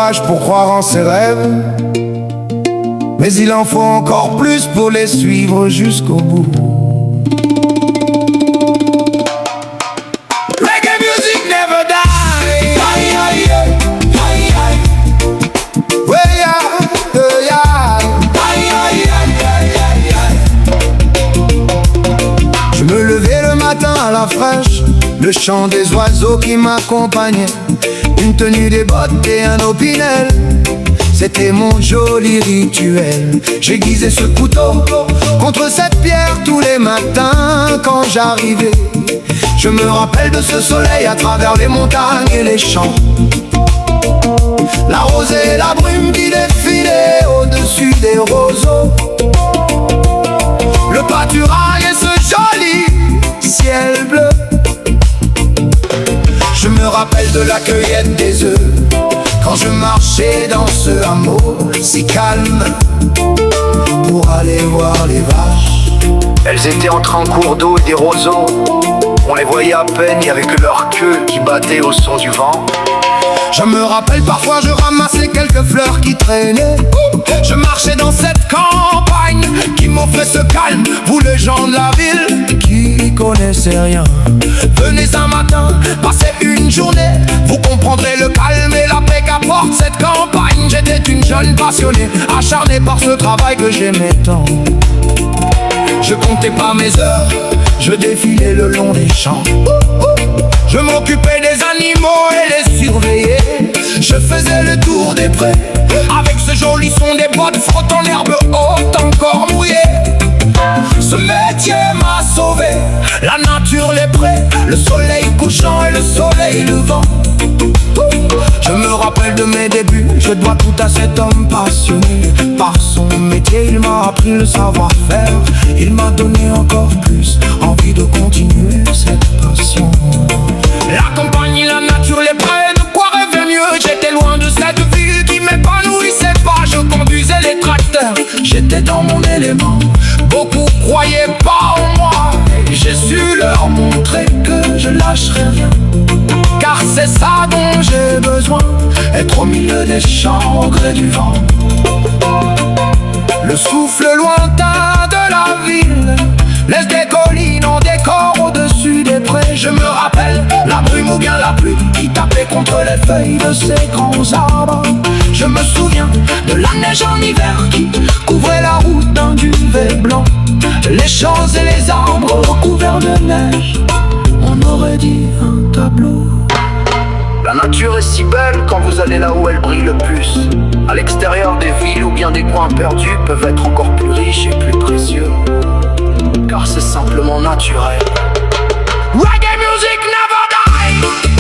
courage pour croire en ses rêves, mais il en faut encore plus pour les suivre jusqu'au bout. Reggae music never die. Ouais, Je me levais le matin à la fraîche, le chant des oiseaux qui m'accompagnait, une tenue, des bottes et un opinel. C'était mon joli rituel. J'aiguisais ce couteau contre cette pierre tous les matins quand j'arrivais. Je me rappelle de ce soleil à travers les montagnes et les champs, la rosée et la brume qui défilaient au-dessus des roseaux, le pâturage et ce joli ciel bleu. Je me rappelle de la cueillette des œufs quand je marchais dans ce hameau si calme pour aller voir les vaches. Elles étaient entre un cours d'eau et des roseaux. On les voyait à peine, y avait que leur queue qui battait au son du vent. Je me rappelle parfois je ramassais quelques fleurs qui traînaient. Je marchais dans cette campagne qui m'offrait ce calme. Vous les gens de la ville qui connaissez rien, venez un matin, passez une journée, vous comprendrez le calme et la paix qu'apporte cette campagne. J'étais une jeune passionnée, acharnée par ce travail que j'aimais tant. Je comptais pas mes heures, je défilais le long des champs. Je m'occupais des animaux et les surveillais. Je faisais le tour des prés avec ce joli son des bottes frottant l'herbe haute encore mouillée. Ce métier m'a sauvé, la nature, les prés, le soleil couchant et le soleil levant. Je me rappelle de mes débuts, je dois tout à cet homme passionné. Par son métier, il m'a appris le savoir-faire. Il m'a donné encore plus envie de continuer cette passion. La campagne, la nature, les prés, de quoi rêver mieux. J'étais loin de cette vie qui m'épanouissait pas. Je conduisais les tracteurs, j'étais dans mon élément. Beaucoup croyaient pas en moi, et j'ai su leur montrer que je lâcherai rien. Car c'est ça dont j'ai besoin, être au milieu des champs au gré du vent. Le souffle lointain de la ville laisse des collines en décor au-dessus des prés. Je me rappelle la brume ou bien la pluie qui tapait contre les feuilles de ces grands arbres. Je me souviens de la neige en hiver qui couvrait la route d'un duvet blanc. Les champs et les arbres recouverts de neige, on aurait dit un tableau. La nature est si belle quand vous allez là où elle brille le plus. À l'extérieur des villes ou bien des coins perdus peuvent être encore plus riches et plus précieux, car c'est simplement naturel. Reggae music never die.